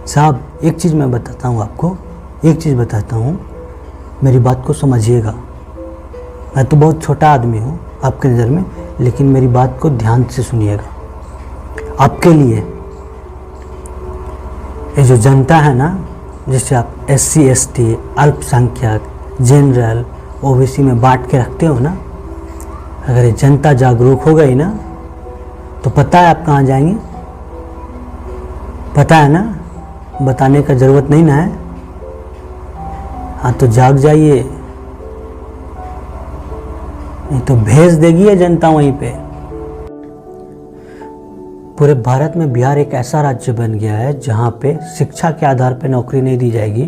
साहब एक चीज़ मैं बताता हूँ आपको, एक चीज़ बताता हूँ, मेरी बात को समझिएगा। मैं तो बहुत छोटा आदमी हूँ आपके नज़र में, लेकिन मेरी बात को ध्यान से सुनिएगा। आपके लिए ये जो जनता है ना, जिसे आप SC ST, अल्पसंख्यक, जनरल, OBC में बांट के रखते हो ना, अगर ये जनता जागरूक हो गई ना तो पता है आप कहाँ जाएंगे? पता है ना, बताने का ज़रूरत नहीं ना है। हाँ तो जाग जाइए, नहीं तो भेज देगी ये जनता वहीं पे। पूरे भारत में बिहार एक ऐसा राज्य बन गया है जहाँ पे शिक्षा के आधार पे नौकरी नहीं दी जाएगी,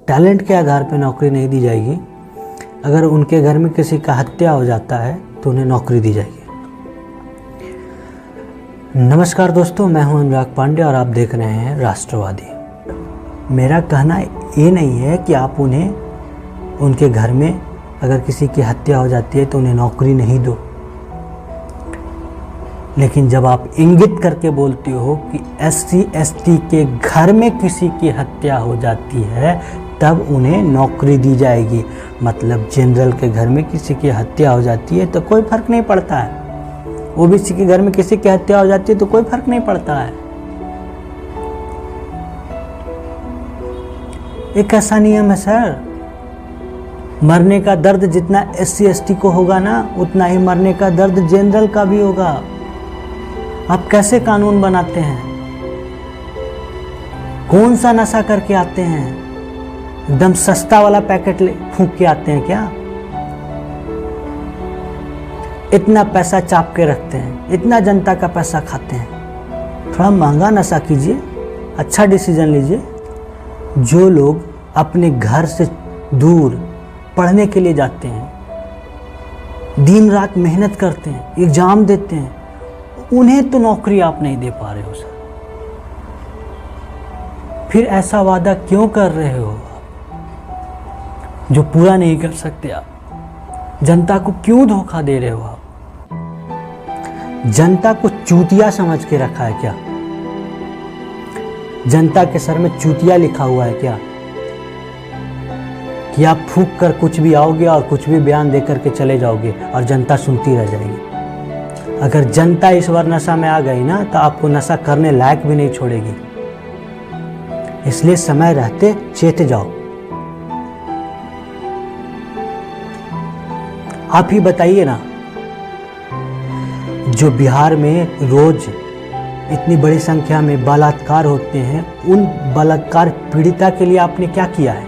टैलेंट के आधार पे नौकरी नहीं दी जाएगी। अगर उनके घर में किसी का हत्या हो जाता है तो उन्हें नौकरी दी जाएगी। नमस्कार दोस्तों, मैं हूं अनुराग पांडे और आप देख रहे हैं राष्ट्रवादी। मेरा कहना ये नहीं है कि आप उन्हें उनके घर में अगर किसी की हत्या हो जाती है तो उन्हें नौकरी नहीं दो, लेकिन जब आप इंगित करके बोलते हो कि SC ST के घर में किसी की हत्या हो जाती है तब उन्हें नौकरी दी जाएगी, मतलब जनरल के घर में किसी की हत्या हो जाती है तो कोई फर्क नहीं पड़ता है, OBC के घर में किसी की हत्या हो जाती है तो कोई फर्क नहीं पड़ता है। एक ऐसा नियम है सर, मरने का दर्द जितना SC ST को होगा ना, उतना ही मरने का दर्द जनरल का भी होगा। आप कैसे कानून बनाते हैं? कौन सा नशा करके आते हैं? एकदम सस्ता वाला पैकेट फूंक के आते हैं क्या? इतना पैसा चाप के रखते हैं, इतना जनता का पैसा खाते हैं। थोड़ा महंगा नशा कीजिए, अच्छा डिसीजन लीजिए। जो लोग अपने घर से दूर पढ़ने के लिए जाते हैं, दिन रात मेहनत करते हैं, एग्जाम देते हैं, उन्हें तो नौकरी आप नहीं दे पा रहे हो सर। फिर ऐसा वादा क्यों कर रहे हो जो पूरा नहीं कर सकते आप? जनता को क्यों धोखा दे रहे हो आप? जनता को चूतिया समझ के रखा है क्या? जनता के सर में चूतिया लिखा हुआ है क्या कि आप फूंक कर कुछ भी आओगे और कुछ भी बयान दे करके चले जाओगे और जनता सुनती रह जाएगी? अगर जनता इस बार नशा में आ गई ना तो आपको नशा करने लायक भी नहीं छोड़ेगी। इसलिए समय रहते चेत जाओ। आप ही बताइए ना, जो बिहार में रोज इतनी बड़ी संख्या में बलात्कार होते हैं, उन बलात्कार पीड़िता के लिए आपने क्या किया है?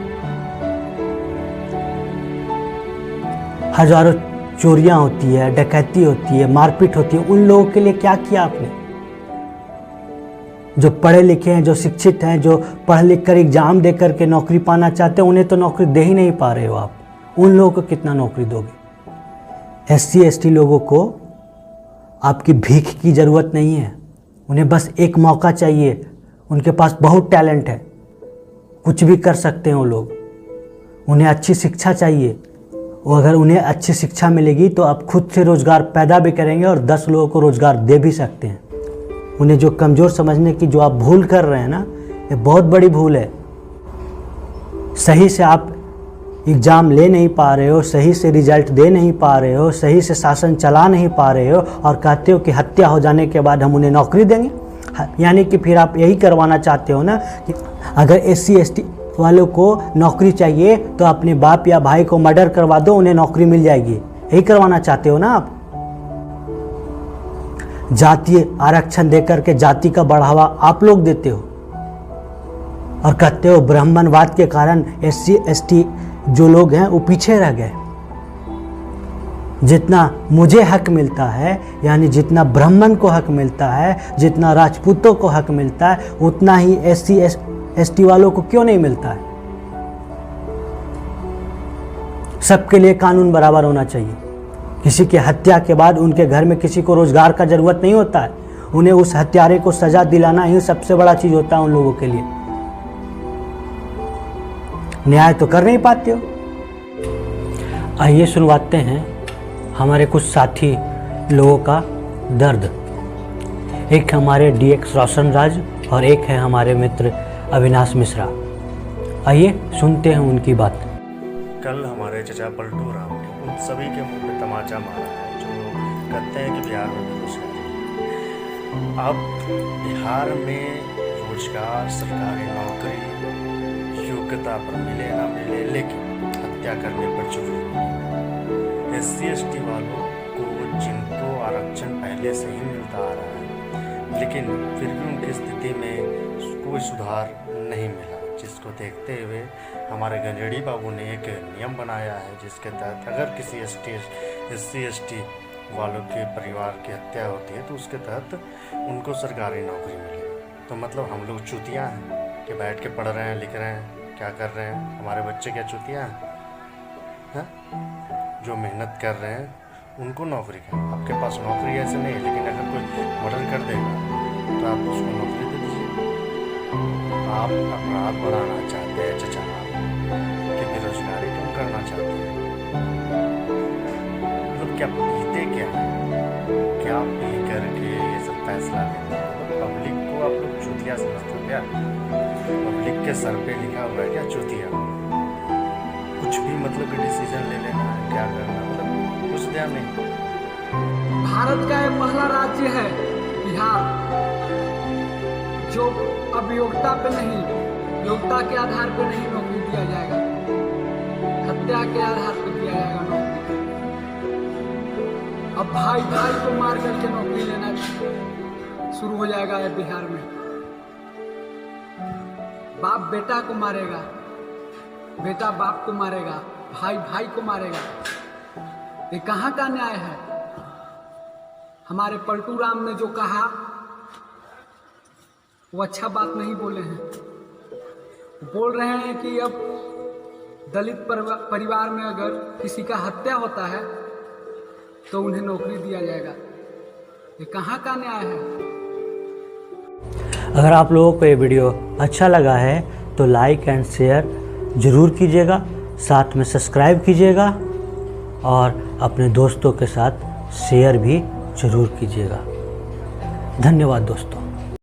हजारों चोरियां होती है, डकैती होती है, मारपीट होती है, उन लोगों के लिए क्या किया आपने? जो पढ़े लिखे हैं, जो शिक्षित हैं, जो पढ़ लिख कर एग्जाम दे करके नौकरी पाना चाहते हैं, उन्हें तो नौकरी दे ही नहीं पा रहे हो आप। उन लोगों को कितना नौकरी दोगे? SC ST लोगों को आपकी भीख की ज़रूरत नहीं है, उन्हें बस एक मौका चाहिए। उनके पास बहुत टैलेंट है, कुछ भी कर सकते हैं वो लोग। उन्हें अच्छी शिक्षा चाहिए, वो अगर उन्हें अच्छी शिक्षा मिलेगी तो आप खुद से रोज़गार पैदा भी करेंगे और 10 लोगों को रोज़गार दे भी सकते हैं। उन्हें जो कमज़ोर समझने की जो आप भूल कर रहे हैं ना, ये बहुत बड़ी भूल है। सही से आप एग्ज़ाम ले नहीं पा रहे हो, सही से रिजल्ट दे नहीं पा रहे हो, सही से शासन चला नहीं पा रहे हो और कहते हो कि हत्या हो जाने के बाद हम उन्हें नौकरी देंगे। यानी कि फिर आप यही करवाना चाहते हो ना कि अगर SC ST वालों को नौकरी चाहिए तो अपने बाप या भाई को मर्डर करवा दो, उन्हें नौकरी मिल जाएगी। यही करवाना चाहते हो ना आप? जातीय आरक्षण देकर के जाति का बढ़ावा आप लोग देते हो और कहते हो ब्राह्मणवाद के कारण SC ST जो लोग हैं वो पीछे रह गए। जितना मुझे हक मिलता है, यानी जितना ब्राह्मण को हक मिलता है, जितना राजपूतों को हक मिलता है, उतना ही SC ST वालों को क्यों नहीं मिलता है? सबके लिए कानून बराबर होना चाहिए। किसी की हत्या के बाद उनके घर में किसी को रोजगार का जरूरत नहीं होता है, उन्हें उस हत्यारे को सजा दिलाना ही सबसे बड़ा चीज होता है उन लोगों के लिए। न्याय तो कर नहीं पाते हो। आइए सुनवाते हैं हमारे कुछ साथी लोगों का दर्द। एक हमारे DX रोशन राज और एक है हमारे मित्र अविनाश मिश्रा। आइए सुनते हैं उनकी बात। कल हमारे चचा पलटू राम ने उन सभी के मुंह पे तमाचा मारा है जो कहते हैं कि बिहार में बेरोजगारी। अब बिहार में रोजगार, सरकारी नौकरी योग्यता पर मिले ना मिले, लेकिन हत्या करने पर जरूर SC ST वालों को, जिनको आरक्षण पहले से ही मिलता आ रहा है, लेकिन फिर भी उनकी स्थिति में कोई सुधार नहीं मिला, जिसको देखते हुए हमारे गंजेड़ी बाबू ने एक नियम बनाया है जिसके तहत अगर किसी SC ST वालों के परिवार की हत्या होती है तो उसके तहत उनको सरकारी नौकरी मिलेगी। तो मतलब हम लोग चूतिया हैं कि बैठ के पढ़ रहे हैं, लिख रहे हैं, क्या कर रहे हैं? हमारे बच्चे क्या चूतिया हैं? जो मेहनत कर रहे हैं उनको नौकरी का, आपके पास नौकरी ऐसे नहीं है, लेकिन अगर कोई मर्डर कर देगा तो आप उसको नौकरी दे दीजिए। आप अपराध बढ़ाना चाहते हैं चचा कि बेरोजगारी कम करना चाहते हैं? मतलब क्या पीते क्या क्या पी करके ये सब फैसला लेते हैं? पब्लिक को आप लोग चूतिया समझते हो क्या? पब्लिक के सर पे लिखा हुआ है क्या चूतिया? कुछ भी मतलब कि डिसीजन ले लेना है, क्या करना, मतलब कुछ ध्यान नहीं। भारत का ये पहला राज्य है बिहार जो अब योग्यता पे नहीं, योग्यता के आधार पे नहीं नौकरी दिया जाएगा, हत्या के आधार पे दिया जाएगा नौकरी। अब भाई भाई को मार करके नौकरी लेना शुरू हो जाएगा ये बिहार में। बाप बेटा को मारेगा, बेटा बाप को मारेगा, भाई भाई को मारेगा। ये कहाँ का न्याय है? हमारे पलटू राम ने जो कहा वो अच्छा बात नहीं बोले हैं। बोल रहे हैं कि अब दलित परिवार में अगर किसी का हत्या होता है तो उन्हें नौकरी दिया जाएगा। ये कहाँ का न्याय है? अगर आप लोगों को ये वीडियो अच्छा लगा है तो लाइक एंड शेयर ज़रूर कीजिएगा, साथ में सब्सक्राइब कीजिएगा और अपने दोस्तों के साथ शेयर भी ज़रूर कीजिएगा। धन्यवाद दोस्तों।